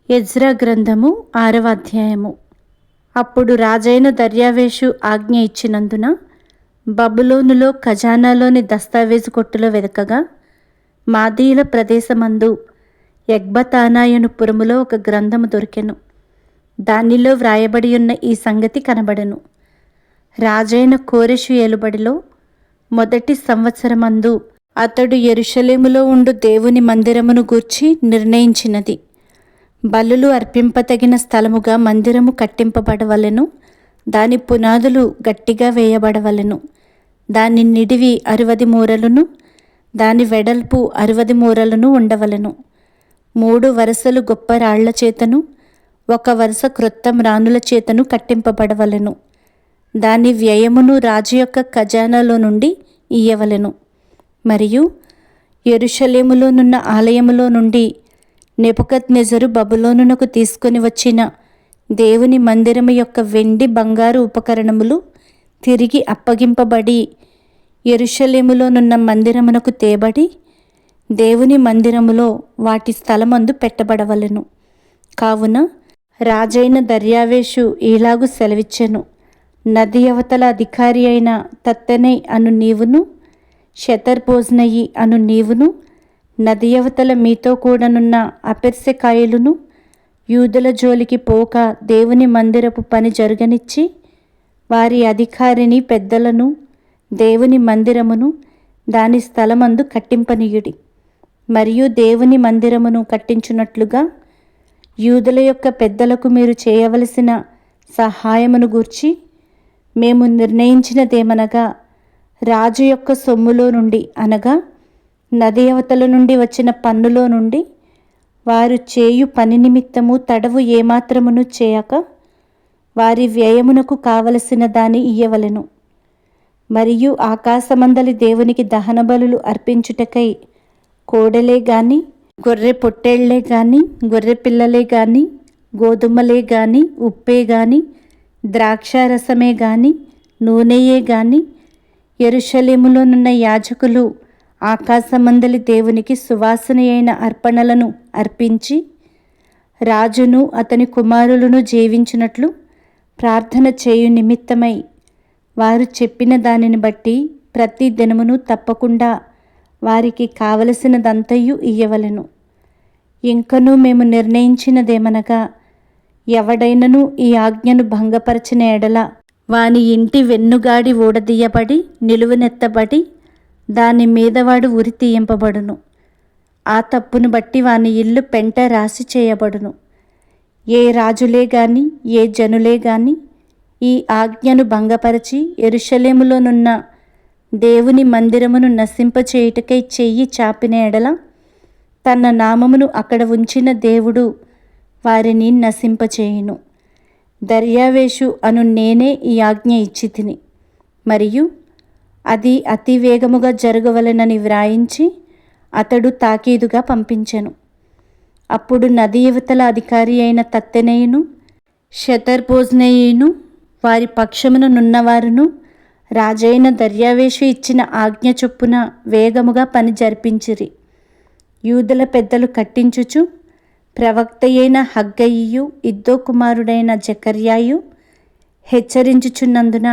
Ezra గ్రంథము 6వ అధ్యాయము. అప్పుడు రాజైన దర్యావేషు ఆజ్ఞ ఇచ్చినందున బబులోనులో ఖజానాలోని దస్తావేజు కొట్టులో వెదకగా మాదీయుల ప్రదేశమందు ఎగ్బతానాయను పురములో ఒక గ్రంథము దొరికెను. దానిలో వ్రాయబడి ఉన్న ఈ సంగతి కనబడెను. రాజైన కోరెషు ఏలుబడిలో మొదటి సంవత్సరమందు అతడు యెరూషలేములో ఉండు దేవుని మందిరమును గూర్చి నిర్ణయించినది. బలులు అర్పింపతగిన స్థలముగా మందిరము కట్టింపబడవలెను. దాని పునాదులు గట్టిగా వేయబడవలెను. దాని నిడివి 60 మూరలును దాని వెడల్పు 60 మూరలును ఉండవలెను. 3 వరుసలు గొప్ప రాళ్ల చేతను 1 వరుస క్రొత్త మ్రానుల చేతను కట్టింపబడవలెను. దాని వ్యయమును రాజు యొక్క ఖజానాలో నుండి ఇయ్యవలెను. మరియు యెరూషలేములోనున్న ఆలయములో నుండి నెబుకద్నెజరు బబులోనునకు తీసుకొని వచ్చిన దేవుని మందిరము యొక్క వెండి బంగారు ఉపకరణములు తిరిగి అప్పగింపబడి యెరూషలేములోనున్న మందిరమునకు తేబడి దేవుని మందిరములో వాటి స్థలమందు పెట్టబడవలెను. కావున రాజైన దర్యావేషు ఈలాగు సెలవిచ్చెను. నది అవతల అధికారి అయిన తత్తెనై అను నీవును షెతర్బోజ్నయి అను నీవును నది అవతల మీతో కూడనున్న అపెర్సెకాయులును యూదుల జోలికి పోక దేవుని మందిరపు పని జరగనిచ్చి వారి అధికారిని పెద్దలను దేవుని మందిరమును దాని స్థలమందు కట్టింపనీయుడి. మరియు దేవుని మందిరమును కట్టించున్నట్లుగా యూదుల యొక్క పెద్దలకు మీరు చేయవలసిన సహాయమును గూర్చి మేము నిర్ణయించినదేమనగా, రాజు యొక్క సొమ్ములో నుండి అనగా నది అవతల నుండి వచ్చిన పన్నులో నుండి వారు చేయు పని నిమిత్తము తడవు ఏమాత్రమును చేయక వారి వ్యయమునకు కావలసిన దాని ఇయ్యవలెను. మరియు ఆకాశమందలి దేవునికి దహన బలులు అర్పించుటకై కోడెలే గాని గొర్రె పొట్టేళ్లే గాని గొర్రె పిల్లలే గాని గోధుమలే గాని ఉప్పే గాని ద్రాక్షారసమే గాని నూనెయే గాని యెరూషలేములోనున్న యాజకులు ఆకాశమందలి దేవునికి సువాసన అయిన అర్పణలను అర్పించి రాజును అతని కుమారులను జీవించినట్లు ప్రార్థన చేయు నిమిత్తమై వారు చెప్పిన దానిని బట్టి ప్రతి దినమును తప్పకుండా వారికి కావలసినదంతయు ఇయ్యవలెను. ఇంకనూ మేము నిర్ణయించినదేమనగా, ఎవడైనను ఈ ఆజ్ఞను భంగపరచిన ఎడల వాని ఇంటి వెన్నుగాడి ఊడదీయబడి నిలువనెత్తబడి దాని మీదవాడు ఉరి తీయింపబడును. ఆ తప్పును బట్టి వాని ఇల్లు పెంట రాసి చేయబడును. ఏ రాజులే గాని ఏ జనులే గాని ఈ ఆజ్ఞను భంగపరచి యెరూషలేములోనున్న దేవుని మందిరమును నశింపచేయుటకై చెయ్యి చాపిన ఎడల తన నామమును అక్కడ ఉంచిన దేవుడు వారిని నశింపచేయును. దర్యావేషు అను నేనే ఈ ఆజ్ఞ ఇచ్చి తిని, మరియు అది అతి వేగముగా జరగవలెనని వ్రాయించి అతడు తాకీదుగా పంపించెను. అప్పుడు నది యువతల అధికారి అయిన తత్తెనయును షెతర్బోజ్నయును వారి పక్షమున నున్నవారును రాజైన దర్యావేషు ఇచ్చిన ఆజ్ఞ చొప్పున వేగముగా పని జరిపించిరి. యూదుల పెద్దలు కట్టించుచు ప్రవక్త అయిన హగ్గయియు ఇద్దో కుమారుడైన జకర్యాయు హెచ్చరించుచున్నందున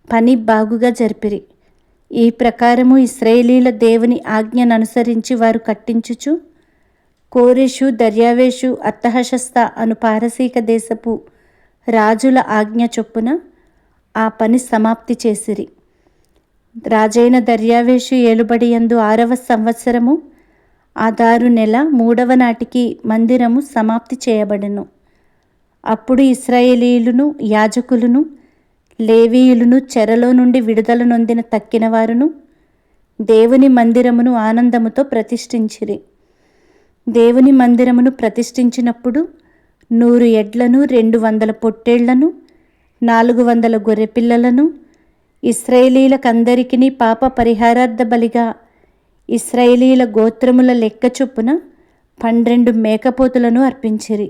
పని బాగుగా జరిపిరి. ఈ ప్రకారము ఇశ్రాయేలీల దేవుని ఆజ్ఞను అనుసరించి వారు కట్టించుచు కోరెషు దర్యావేషు అర్తహషస్త అను పారసీక దేశపు రాజుల ఆజ్ఞ చొప్పున ఆ పని సమాప్తి చేసిరి. రాజైన దర్యావేషు ఏలుబడి యందు 6వ సంవత్సరము ఆదారు నెల 3వ నాటికి మందిరము సమాప్తి చేయబడెను. అప్పుడు ఇశ్రాయేలీయులను యాజకులను లేవీయులను చెరలో నుండి విడుదల నొందిన తక్కిన వారును దేవుని మందిరమును ఆనందముతో ప్రతిష్ఠించిరి. దేవుని మందిరమును ప్రతిష్ఠించినప్పుడు 100 ఎడ్లను 200 పొట్టేళ్లను 400 గొర్రెపిల్లలను ఇశ్రాయేలీలకందరికిని పాప పరిహారార్థ బలిగా ఇశ్రాయేలీల గోత్రముల లెక్క చొప్పున 12 మేకపోతులను అర్పించిరి.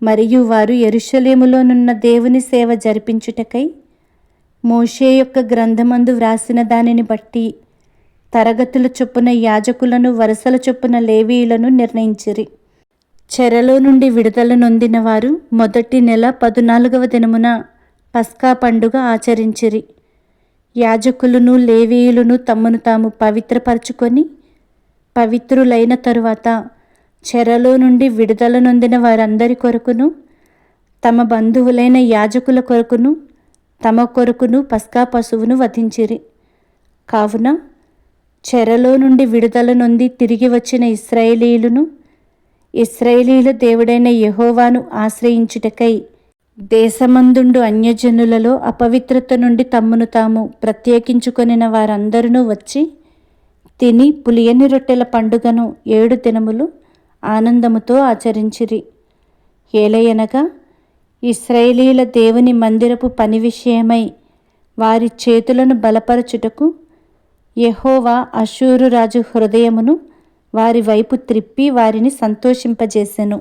మరియు వారు యెరూషలేములోనున్న దేవుని సేవ జరిపించుటకై మోషే యొక్క గ్రంథమందు వ్రాసిన దానిని బట్టి తరగతుల చొప్పున యాజకులను వరుసల చొప్పున లేవీయులను నిర్ణయించిరి. చెరలో నుండి విడుదల నొందిన వారు మొదటి నెల 14వ దినమున పస్కా పండుగ ఆచరించిరి. యాజకులను లేవీయులను తమను తాము పవిత్రపరచుకొని పవిత్రులైన తరువాత చెరలో నుండి విడుదల నొందిన వారందరి కొరకును తమ బంధువులైన యాజకుల కొరకును తమ కొరకును పస్కా పశువును వధించిరి. కావున చెరలో నుండి విడుదల నొంది తిరిగి వచ్చిన ఇశ్రాయేలీయులను ఇశ్రాయేలీయుల దేవుడైన యెహోవాను ఆశ్రయించుటకై దేశమందుండు అన్యజనులలో అపవిత్రత నుండి తమ్మును తాము ప్రత్యేకించుకొనిన వారందరూ వచ్చి తిని పులియని రొట్టెల పండుగను 7 దినములు ఆనందముతో ఆచరించిరి. ఏలయనగా ఇశ్రాయేలీయుల దేవుని మందిరపు పని విషయమై వారి చేతులను బలపరచుటకు యెహోవా అష్షూరు రాజు హృదయమును వారి వైపు త్రిప్పి వారిని సంతోషింపజేసెను.